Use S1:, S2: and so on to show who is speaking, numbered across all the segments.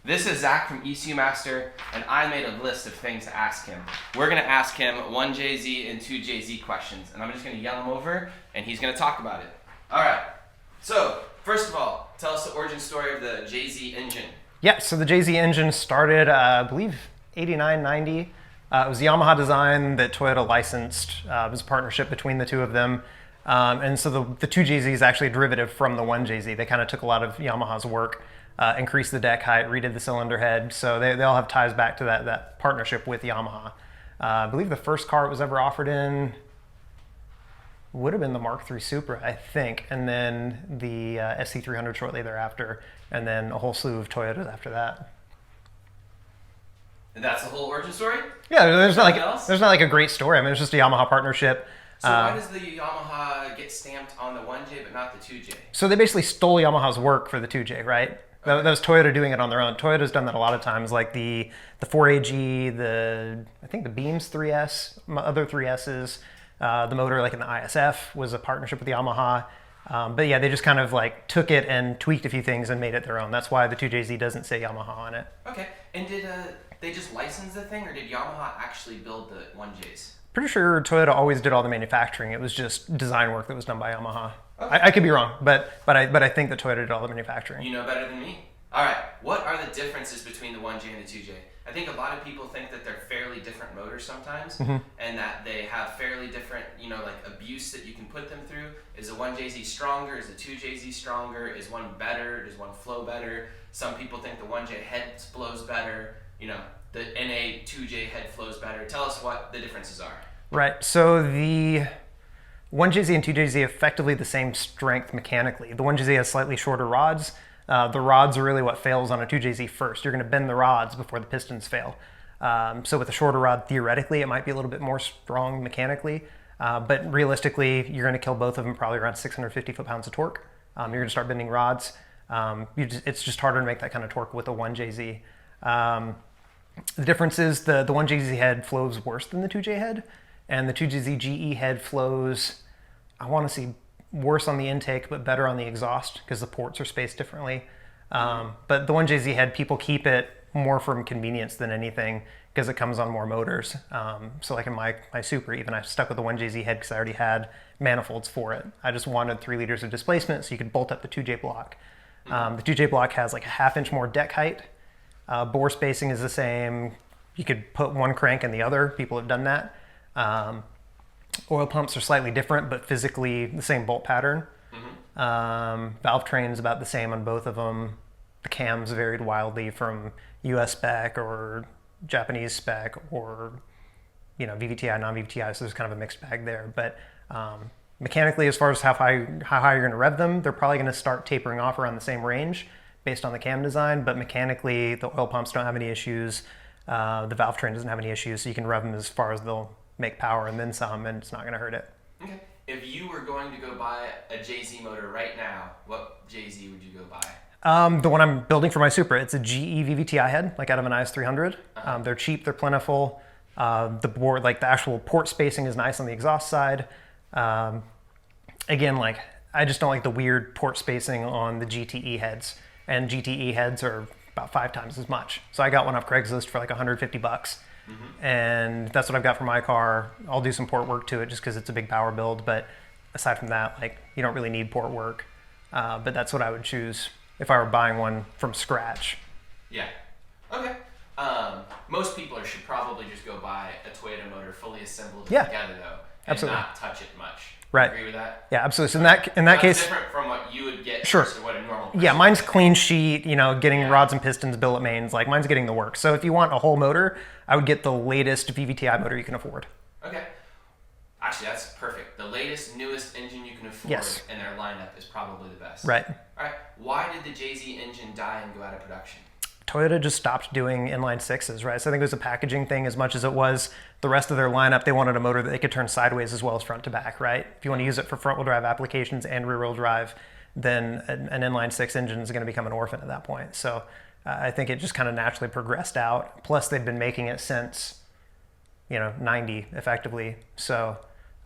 S1: This is Zach from ECU Master, and I made a list of things to ask him. We're going to ask him one JZ and two JZ questions, and I'm just going to yell them over, and he's going to talk about it. All right. So, first of all, tell us the origin story of the JZ engine.
S2: Yeah, so the JZ engine started, I believe, 89, 90. It was the Yamaha design that Toyota licensed. It was a partnership between the two of them. And so the two JZ is actually a derivative from the one JZ. They kind of took a lot of Yamaha's work, increased the deck height, redid the cylinder head. So they all have ties back to that partnership with Yamaha. I believe the first car it was ever offered in would have been the Mark III Supra, I think, and then the SC300 shortly thereafter, and then a whole slew of Toyotas after that.
S1: And that's the whole origin story?
S2: Yeah, there's not like a great story. I mean, it's just a Yamaha partnership.
S1: So why does the Yamaha get stamped on the 1J but not the 2J?
S2: So they basically stole Yamaha's work for the 2J, right? Okay. That was Toyota doing it on their own. Toyota's done that a lot of times, like the 4AG, I think the Beams 3S, other 3Ss, the motor like in the ISF was a partnership with Yamaha. But yeah, they just kind of like took it and tweaked a few things and made it their own. That's why the 2JZ doesn't say Yamaha on it.
S1: Okay, and did they just license the thing, or did Yamaha actually build the 1Js?
S2: Pretty sure Toyota always did all the manufacturing. It was just design work that was done by Yamaha.
S1: Okay.
S2: I could be wrong, but I think that Toyota did all the manufacturing.
S1: You know better than me. All right, what are the differences between the 1J and the 2J? I think a lot of people think that they're fairly different motors sometimes, and that they have fairly different, like abuse that you can put them through. Is the 1JZ stronger? Is the 2JZ stronger? Is one better? Does one flow better? Some people think the 1J head flows better. The NA 2J head flows better. Tell us what the differences are.
S2: Right, so the 1JZ and 2JZ are effectively the same strength mechanically. The 1JZ has slightly shorter rods. The rods are really what fails on a 2JZ first. You're going to bend the rods before the pistons fail. So with a shorter rod, theoretically, it might be a little bit more strong mechanically. But realistically, you're going to kill both of them probably around 650 foot-pounds of torque. You're going to start bending rods. It's just harder to make that kind of torque with a 1JZ. The difference is the 1JZ head flows worse than the 2J head. And the 2JZ GE head flows, I want to see worse on the intake, but better on the exhaust because the ports are spaced differently. But the 1JZ head, people keep it more from convenience than anything because it comes on more motors. So like in my Supra, even I stuck with the 1JZ head because I already had manifolds for it. I just wanted 3 liters of displacement so you could bolt up the 2J block. The 2J block has like a 1/2 inch more deck height. Bore spacing is the same. You could put one crank in the other. People have done that. Oil pumps are slightly different, but physically the same bolt pattern. Valve train is about the same on both of them. The cams varied wildly from US spec or Japanese spec or VVTI, non-VVTI, so there's kind of a mixed bag there. But mechanically, as far as how high you're going to rev them, they're probably going to start tapering off around the same range based on the cam design, but mechanically the oil pumps don't have any issues. The valve train doesn't have any issues, so you can rev them as far as they'll make power and then some, and it's not going to hurt it.
S1: Okay. If you were going to go buy a JZ motor right now, what JZ would you go buy?
S2: The one I'm building for my Supra, it's a GE VVTI head, like out of an IS300. They're cheap, they're plentiful. The board, like the actual port spacing is nice on the exhaust side. Again, like I just don't like the weird port spacing on the GTE heads, and GTE heads are about 5 times as much. So I got one off Craigslist for like $150. And that's what I've got for my car. I'll do some port work to it just because it's a big power build, but aside from that, like you don't really need port work. But that's what I would choose if I were buying one from scratch.
S1: Yeah. Okay. Most people should probably just go buy a Toyota motor fully assembled together though, and
S2: absolutely.
S1: Not touch it much.
S2: Right.
S1: Agree with that?
S2: Yeah, absolutely. So in that case,
S1: different from what you would get.
S2: Sure.
S1: Versus what a normal person
S2: yeah, mine's
S1: would get.
S2: clean sheet. Getting rods and pistons, billet mains. Like mine's getting the work. So if you want a whole motor, I would get the latest VVTI motor you can afford.
S1: Okay. Actually, that's perfect. The latest, newest engine you can afford in their lineup is probably the best.
S2: Right.
S1: All right. Why did the JZ engine die and go out of production?
S2: Toyota just stopped doing inline sixes, right? So I think it was a packaging thing as much as it was the rest of their lineup. They wanted a motor that they could turn sideways as well as front to back, right? If you want to use it for front wheel drive applications and rear wheel drive, then an inline 6 engine is going to become an orphan at that point. So I think it just kind of naturally progressed out. Plus they've been making it since, 90 effectively. So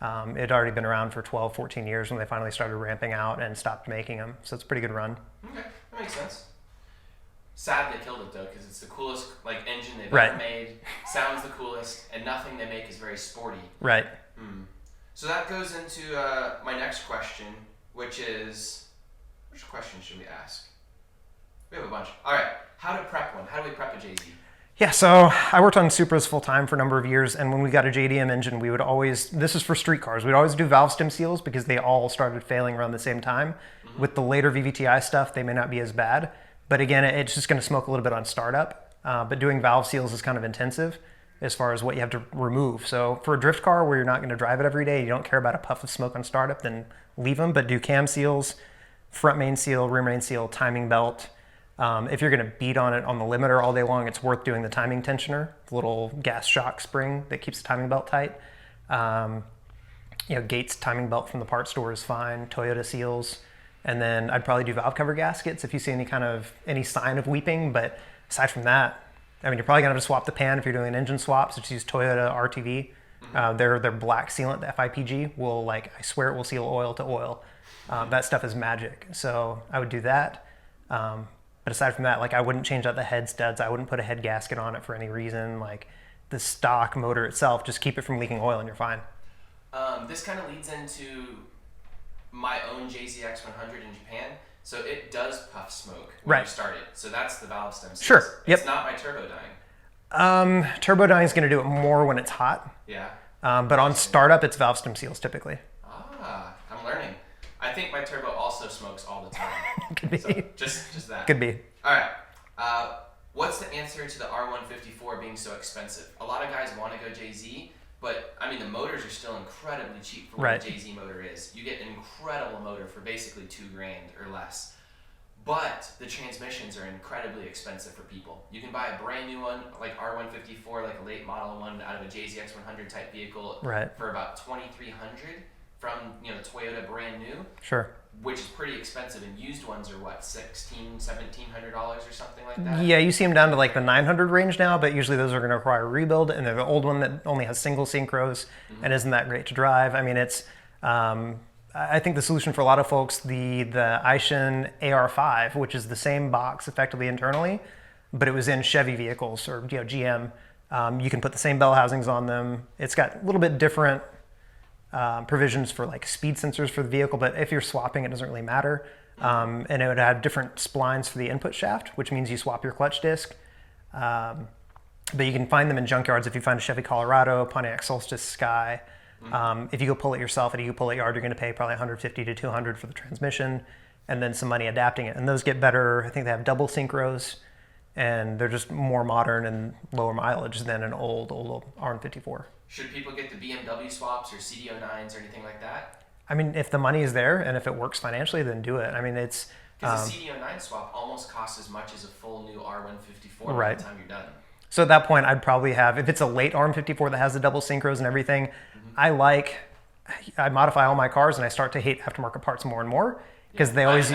S2: it had already been around for 12, 14 years when they finally started ramping out and stopped making them. So it's a pretty good run.
S1: Okay, that makes sense. Sad they killed it though, because it's the coolest like engine they've
S2: Right.
S1: ever made. Sounds the coolest, and nothing they make is very sporty.
S2: Right.
S1: So that goes into my next question, which question should we ask? We have a bunch. All right, how to prep one? How do we prep a JZ?
S2: Yeah, so I worked on Supras full time for a number of years, and when we got a JDM engine, we would always, this is for street cars, we'd always do valve stem seals because they all started failing around the same time. With the later VVTI stuff, they may not be as bad, but again, it's just going to smoke a little bit on startup. But doing valve seals is kind of intensive as far as what you have to remove. So for a drift car where you're not going to drive it every day, you don't care about a puff of smoke on startup, then leave them, but do cam seals, front main seal, rear main seal, timing belt. If you're going to beat on it on the limiter all day long, it's worth doing the timing tensioner, the little gas shock spring that keeps the timing belt tight. Gates timing belt from the parts store is fine. Toyota seals. And then I'd probably do valve cover gaskets if you see any sign of weeping. But aside from that, I mean, you're probably going to have to swap the pan if you're doing an engine swap. So just use Toyota RTV. Their black sealant, the FIPG, will I swear it will seal oil to oil. That stuff is magic. So I would do that. But aside from that, I wouldn't change out the head studs. I wouldn't put a head gasket on it for any reason. The stock motor itself, just keep it from leaking oil and you're fine.
S1: This kind of leads into my own JZX100 in Japan. So it does puff smoke when you start it. So that's the valve stem.
S2: Sure. Yep.
S1: It's not my turbodyne.
S2: Turbodyne is going to do it more when it's hot.
S1: Yeah.
S2: But on startup, it's valve stem seals typically.
S1: I'm learning. I think my turbo also smokes all the time.
S2: Could be.
S1: So just that.
S2: Could be.
S1: All right. What's the answer to the R154 being so expensive? A lot of guys want to go JZ, but I mean the motors are still incredibly cheap for what a JZ motor is. You get an incredible motor for basically $2,000 or less. But the transmissions are incredibly expensive for people. You can buy a brand new one, like R154, like a late model one out of a JZX100 type vehicle for about $2,300 from Toyota brand new.
S2: Sure.
S1: Which is pretty expensive, and used ones are what, $1,700 or something like that?
S2: Yeah, you see them down to the 900 range now, but usually those are going to require a rebuild, and they're the old one that only has single synchros and isn't that great to drive. I mean, it's I think the solution for a lot of folks, the Aishin AR5, which is the same box effectively internally, but it was in Chevy vehicles or GM. You can put the same bell housings on them. It's got a little bit different provisions for speed sensors for the vehicle, but if you're swapping, it doesn't really matter. And it would have different splines for the input shaft, which means you swap your clutch disc. But you can find them in junkyards if you find a Chevy Colorado, Pontiac Solstice Sky. If you go pull it yourself at a pull-it yard, you're going to pay probably $150 to $200 for the transmission, and then some money adapting it. And those get better. I think they have double synchros, and they're just more modern and lower mileage than an old R154.
S1: Should people get the BMW swaps or CD09s or anything like that?
S2: I mean, if the money is there and if it works financially, then do it. I mean, it's...
S1: Because a CD09 swap almost costs as much as a full new R154 by the time you're done.
S2: So at that point, I'd probably have, if it's a late R154 that has the double synchros and everything, I modify all my cars and I start to hate aftermarket parts more and more because they always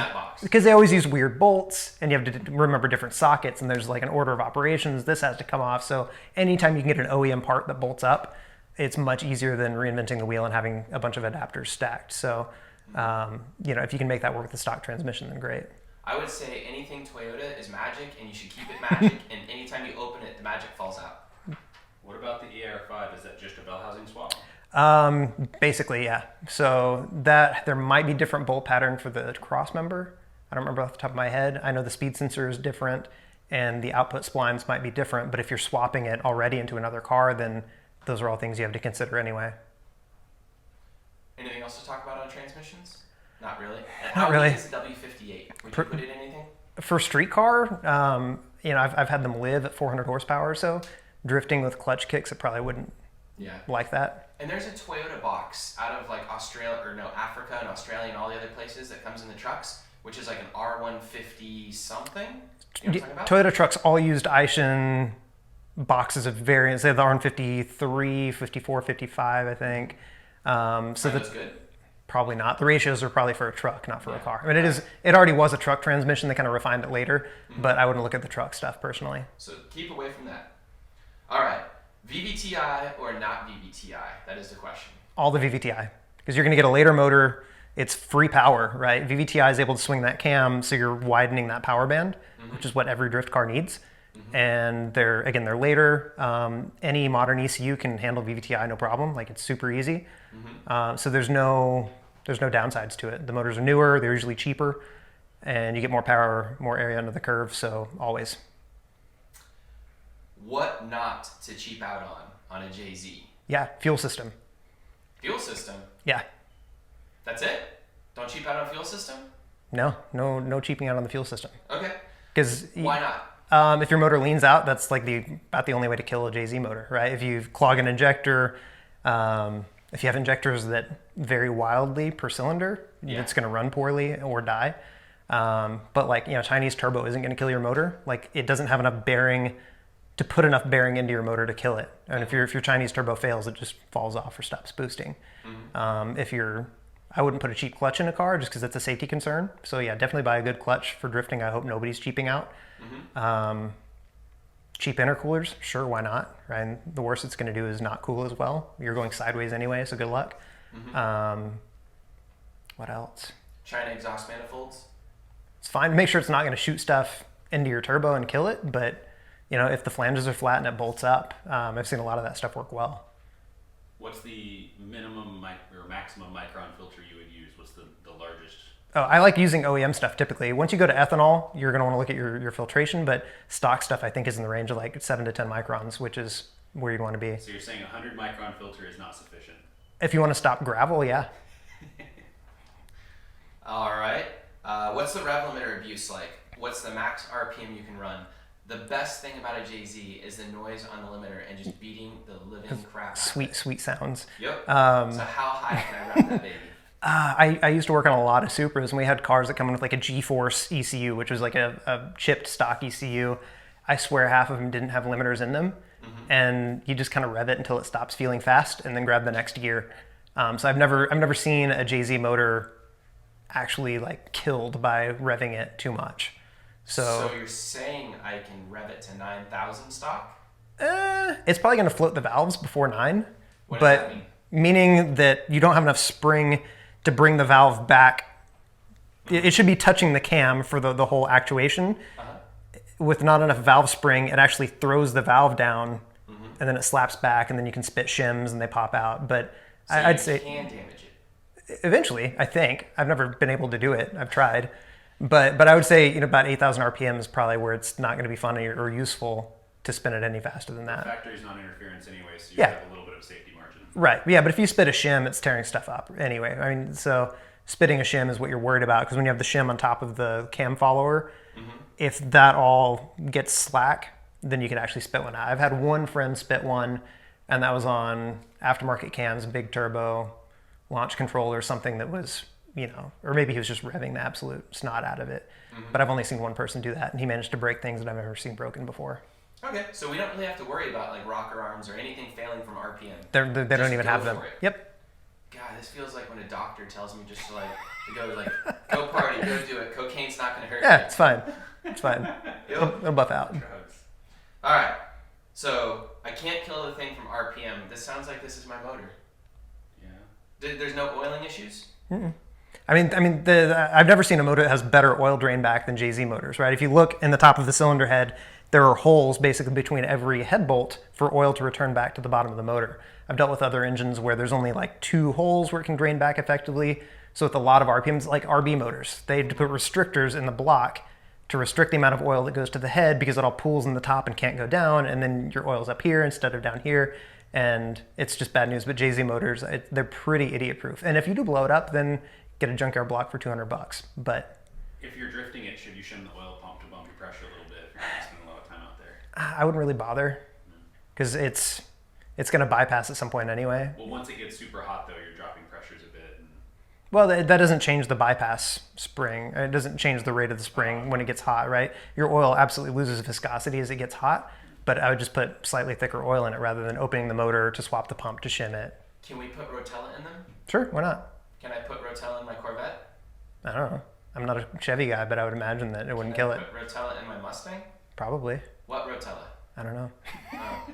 S2: use weird bolts and you have to remember different sockets and there's an order of operations. This has to come off. So anytime you can get an OEM part that bolts up, it's much easier than reinventing the wheel and having a bunch of adapters stacked. So, if you can make that work with the stock transmission, then great.
S1: I would say anything Toyota is magic, and you should keep it magic. And anytime you open it, the magic falls out.
S3: What about the ER5? Is that just a bell housing swap?
S2: Basically, yeah. So that there might be different bolt pattern for the cross member. I don't remember off the top of my head. I know the speed sensor is different, and the output splines might be different. But if you're swapping it already into another car, then those are all things you have to consider anyway.
S1: Anything else to talk about on transmissions? Not really.
S2: Not really.
S1: How is the W58? Would you put it in anything?
S2: For street car, I've had them live at 400 horsepower or so. Drifting with clutch kicks, it probably wouldn't like that.
S1: And there's a Toyota box out of Africa and Australia and all the other places that comes in the trucks, which is an R150 something. You know what I'm talking about?
S2: Toyota trucks all used Aishin boxes of variants. They have the R153, 54, 55, I think.
S1: So that's good.
S2: Probably not. The ratios are probably for a truck, not for a car. I mean, it already was a truck transmission. They kind of refined it later, but I wouldn't look at the truck stuff personally.
S1: So keep away from that. All right. VVTI or not VVTI? That is the question.
S2: All the VVTI. Because you're going to get a later motor. it's free power, right? VVTI is able to swing that cam, so you're widening that power band, which is what every drift car needs. And they're later. Any modern ECU can handle VVTI no problem. Like, it's super easy. So there's no downsides to it. The motors are newer, they're usually cheaper, and you get more power, more area under the curve. So always.
S1: What not to cheap out on a JZ?
S2: Yeah, fuel system.
S1: Fuel system?
S2: Yeah.
S1: That's it? Don't cheap out on fuel system?
S2: No cheaping out on the fuel system.
S1: Okay.
S2: Because
S1: why not?
S2: If your motor leans out, that's like about the only way to kill a JZ motor, right? If you clog an injector, if you have injectors that vary wildly per cylinder, it's going to run poorly or die. But like, Chinese turbo isn't going to kill your motor. Like, it doesn't have enough bearing to put enough bearing into your motor to kill it. And if your Chinese turbo fails, it just falls off or stops boosting. I wouldn't put a cheap clutch in a car just because it's a safety concern. So yeah, definitely buy a good clutch for drifting. I hope nobody's cheaping out. Cheap intercoolers, sure, why not? Right? And the worst it's going to do is not cool as well. You're going sideways anyway, so good luck. What else?
S1: China exhaust manifolds.
S2: It's fine. Make sure it's not going to shoot stuff into your turbo and kill it. But if the flanges are flat and it bolts up, I've seen a lot of that stuff work well.
S3: What's the minimum or maximum micron filter you would use? What's the largest?
S2: Oh, I like using OEM stuff typically. Once you go to ethanol, you're going to want to look at your filtration, but stock stuff I think is in the range of like 7 to 10 microns, which is where you'd want to be.
S3: So you're saying 100 micron filter is not sufficient?
S2: If you want to stop gravel, yeah.
S1: All right. What's the rev limiter abuse like? What's the max RPM you can run? The best thing about a JZ is the noise on the limiter and just beating the living crap out of it.
S2: Sweet sounds.
S1: Yep. So how high can I rev that baby?
S2: I used to work on a lot of Supras, and we had cars that come in with like a G-Force ECU, which was like a chipped stock ECU. I swear half of them didn't have limiters in them, and you just kind of rev it until it stops feeling fast, and then grab the next gear. So I've never seen a JZ motor actually like killed by revving it too much.
S1: So you're saying I can rev it to 9,000 stock?
S2: It's probably going to float the valves before 9.
S1: What does that mean?
S2: Meaning that you don't have enough spring to bring the valve back. It should be touching the cam for the whole actuation. With not enough valve spring, it actually throws the valve down, and then it slaps back, and then you can spit shims and they pop out. But
S1: so
S2: I'd say
S1: can damage it.
S2: Eventually, I think. I've never been able to do it. I've tried. But I would say about 8,000 RPM is probably where it's not going to be fun or useful to spin it any faster than that.
S3: The factory is non-interference anyway, so you have a little bit of safety margin.
S2: Right. Yeah, but if you spit a shim, it's tearing stuff up anyway. I mean, so spitting a shim is what you're worried about, because when you have the shim on top of the cam follower, if that all gets slack, then you can actually spit one out. I've had one friend spit one, and that was on aftermarket cams, big turbo, launch control or something that was, or maybe he was just revving the absolute snot out of it. But I've only seen one person do that, and he managed to break things that I've never seen broken before.
S1: Okay, so we don't really have to worry about like rocker arms or anything failing from RPM.
S2: They don't even have them. Yep.
S1: God, this feels like when a doctor tells me just to go party, go do it. Cocaine's not going to hurt you.
S2: Yeah, it's fine. It's fine. It'll buff out.
S1: Drugs. All right, so I can't kill the thing from RPM. This sounds like this is my motor. Yeah. There's no oiling issues?
S2: I mean, I've never seen a motor that has better oil drain back than JZ motors, right? If you look in the top of the cylinder head, there are holes basically between every head bolt for oil to return back to the bottom of the motor. I've dealt with other engines where there's only like 2 holes where it can drain back effectively. So with a lot of RPMs, like RB motors, they put restrictors in the block to restrict the amount of oil that goes to the head, because it all pools in the top and can't go down, and then your oil's up here instead of down here, and it's just bad news. But JZ motors, they're pretty idiot-proof. And if you do blow it up, then get a junkyard block for $200. But
S3: if you're drifting it, should you shim the oil pump to bump your pressure a little bit if you're not spending a lot of time out there?
S2: I wouldn't really bother, because it's going to bypass at some point anyway.
S3: Well, once it gets super hot, though, you're dropping pressures a bit.
S2: Well, that doesn't change the bypass spring. It doesn't change the rate of the spring when it gets hot, right? Your oil absolutely loses viscosity as it gets hot, but I would just put slightly thicker oil in it rather than opening the motor to swap the pump to shim it.
S1: Can we put Rotella in them?
S2: Sure, why not?
S1: Can I put Rotella in my Corvette?
S2: I don't know. I'm not a Chevy guy, but I would imagine that it wouldn't kill it.
S1: Put Rotella in my Mustang?
S2: Probably.
S1: What Rotella?
S2: I don't know.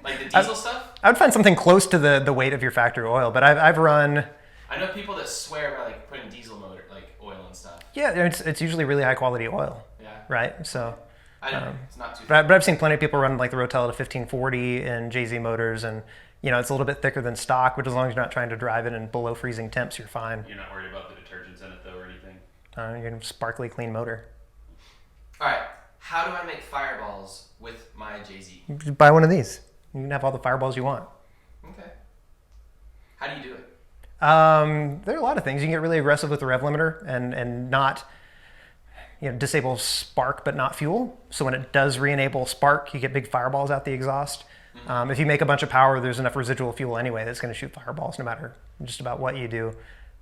S1: Like the diesel stuff?
S2: I would find something close to the weight of your factory oil, but I've run
S1: I know people that swear by like putting diesel motor like oil and stuff.
S2: Yeah, it's usually really high quality oil.
S1: Yeah.
S2: Right. So.
S1: I know it's not too.
S2: But I've seen plenty of people run like the Rotella to 1540 and JZ motors, and it's a little bit thicker than stock, but as long as you're not trying to drive it in below freezing temps, you're fine.
S3: You're not worried about the detergents in it though, or anything.
S2: You're gonna sparkly clean motor.
S1: All right. How do I make fireballs with my JZ?
S2: Just buy one of these. You can have all the fireballs you want.
S1: Okay. How do you do it?
S2: There are a lot of things. You can get really aggressive with the rev limiter and not disable spark but not fuel. So when it does re-enable spark, you get big fireballs out the exhaust. If you make a bunch of power, there's enough residual fuel anyway that's going to shoot fireballs no matter just about what you do.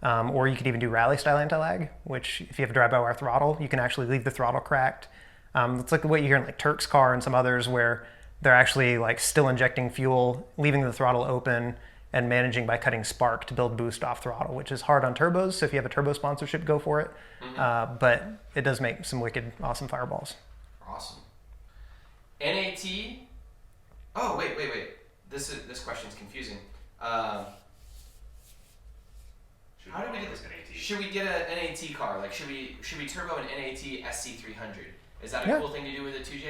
S2: Or you could even do rally style anti-lag, which if you have a drive-by-wire throttle, you can actually leave the throttle cracked. It's like what you hear in like Turk's car and some others where they're actually like still injecting fuel, leaving the throttle open, and managing by cutting spark to build boost off throttle, which is hard on turbos. So if you have a turbo sponsorship, go for it. But it does make some wicked, awesome fireballs.
S1: Awesome. NAT. Oh wait. This question's confusing. How do we get this? Should we get an NAT car? Like should we turbo an NAT SC300? Is that a cool thing to do with a 2J?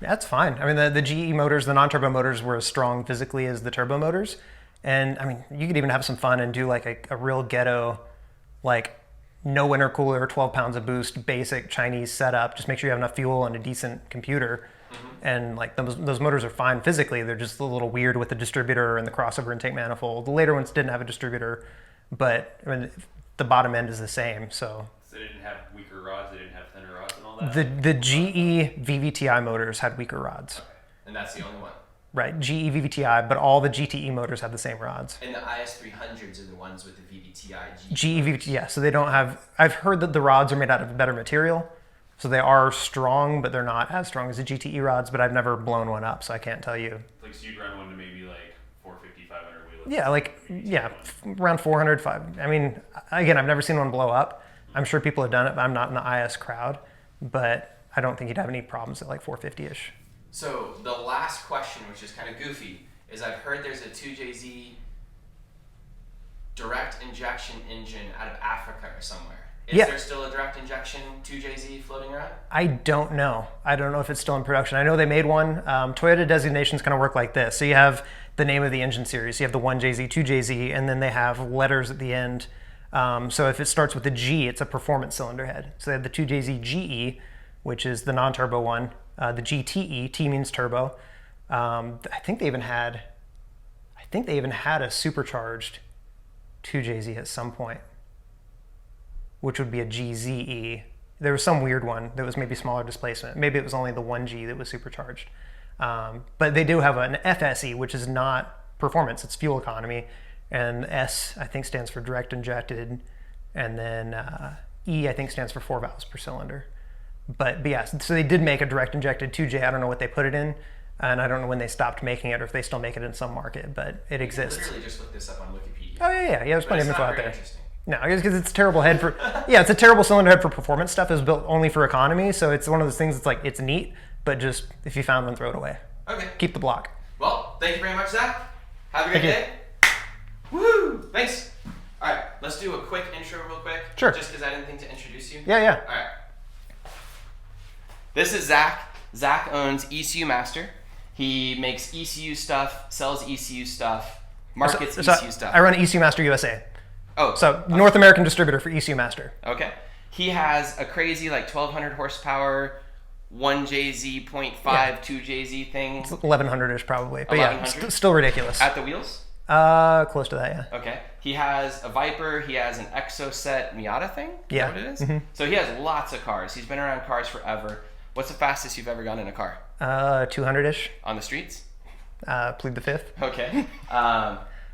S2: Yeah, that's fine. I mean, the GE motors, the non-turbo motors were as strong physically as the turbo motors. And I mean, you could even have some fun and do like a real ghetto, like no intercooler, 12 pounds of boost, basic Chinese setup. Just make sure you have enough fuel and a decent computer. And like those motors are fine physically. They're just a little weird with the distributor and the crossover intake manifold. The later ones didn't have a distributor, but I mean, the bottom end is the same. So
S3: they didn't have weaker rods. They didn't have thinner rods and all that.
S2: The GE VVTI motors had weaker rods.
S1: Okay. And that's the only one.
S2: Right, GE VVTI, but all the GTE motors have the same rods.
S1: And the IS300s are the ones with the VVTI.
S2: GE VVTI, yeah, so they don't have... I've heard that the rods are made out of better material, so they are strong, but they're not as strong as the GTE rods, but I've never blown one up, so I can't tell you.
S3: Like, so you'd run one to maybe like 450, 500 wheel.
S2: Yeah, around 400, 5. I mean, again, I've never seen one blow up. I'm sure people have done it, but I'm not in the IS crowd, but I don't think you'd have any problems at like 450-ish.
S1: So the last question, which is kind of goofy, is I've heard there's a 2JZ direct injection engine out of Africa or somewhere. Is there still a direct injection 2JZ floating around? I don't know. I don't know if it's still in production. I know they made one. Toyota designations kind of work like this. So you have the name of the engine series. You have the 1JZ, 2JZ, and then they have letters at the end. So if it starts with a G, it's a performance cylinder head. So they have the 2JZ GE, which is the non-turbo one. The GTE, T means turbo. I think they even had a supercharged 2JZ at some point, which would be a GZE. There was some weird one that was maybe smaller displacement. Maybe it was only the 1G that was supercharged. But they do have an FSE, which is not performance, it's fuel economy. And S, I think, stands for direct injected. And then E, I think, stands for 4 valves per cylinder. But yeah, so they did make a direct injected 2J. I don't know what they put it in, and I don't know when they stopped making it or if they still make it in some market, but it exists. You literally just looked this up on Wikipedia.
S2: Oh yeah, there's plenty of info out there.
S1: Interesting.
S2: No, because it's a terrible head for, it's a terrible cylinder head for performance stuff. It was built only for economy, so it's one of those things that's like, it's neat, but just, if you found one, throw it away.
S1: Okay.
S2: Keep the block.
S1: Well, thank you very much, Zach. Have a good day. Woo! Thanks. All right, let's do a quick intro real quick.
S2: Sure.
S1: Just because I didn't think to introduce you.
S2: Yeah.
S1: All right. This is Zach. Zach owns ECU Master. He makes ECU stuff, sells ECU stuff, markets ECU stuff.
S2: I run ECU Master USA.
S1: Oh.
S2: So North American distributor for ECU Master.
S1: Okay. He has a crazy like 1,200 horsepower, 1JZ, 0.5, 2JZ thing.
S2: It's 1,100-ish probably, but still ridiculous.
S1: At the wheels?
S2: Close to that, yeah.
S1: Okay. He has a Viper. He has an Exocet Miata thing.
S2: Yeah.
S1: Is that what it is? So he has lots of cars. He's been around cars forever. What's the fastest you've ever gone in a car?
S2: 200-ish.
S1: On the streets?
S2: Plead the fifth.
S1: Okay.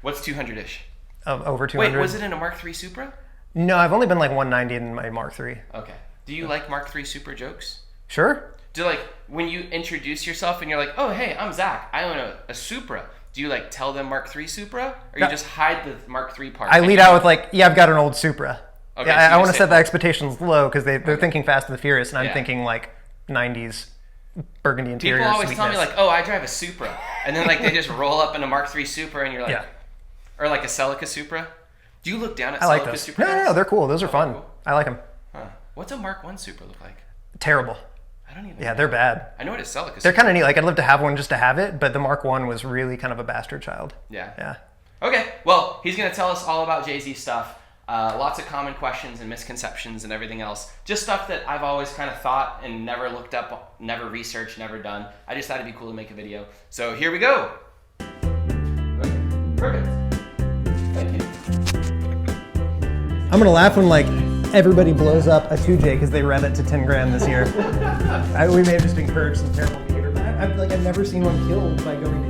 S1: What's 200-ish?
S2: Over 200.
S1: Wait, was it in a Mark III Supra?
S2: No, I've only been like 190 in my Mark III.
S1: Okay. Do you like Mark III Supra jokes?
S2: Sure.
S1: Do like when you introduce yourself and you're like, oh hey, I'm Zach. I own a Supra. Do you like tell them Mark III Supra, or you just hide the Mark III part?
S2: I lead out with like, I've got an old Supra.
S1: Okay,
S2: yeah,
S1: so
S2: I want to set the expectations low because they're thinking Fast and the Furious, and I'm
S1: Yeah.
S2: thinking like 90s burgundy interior.
S1: People always
S2: sweetness.
S1: tell me like, oh, I drive a Supra, and then like they just roll up in a Mark III Supra, and you're like, or like a Celica Supra. Do you look down at
S2: I like
S1: Celica
S2: those.
S1: Super
S2: No,
S1: Cats?
S2: they're cool. Those are fun.
S1: Cool.
S2: I like them.
S1: Huh. What's a Mark 1 Super look like?
S2: Terrible.
S1: I don't even
S2: Yeah,
S1: know.
S2: they're bad.
S1: I know what a Celica
S2: They're
S1: Super
S2: kind of neat. Like, I'd love to have one just to have it, but the Mark 1 was really kind of a bastard child.
S1: Yeah.
S2: Yeah.
S1: Okay, well, he's going to tell us all about Jay-Z stuff. Lots of common questions and misconceptions and everything else. Just stuff that I've always kind of thought and never looked up, never researched, never done. I just thought it'd be cool to make a video. So here we go. Okay, perfect. Thank you.
S2: I'm going to laugh when, like, everybody blows up a 2J because they rev it to 10 grand this year. We may have just encouraged some terrible behavior, but I've never seen one killed by going to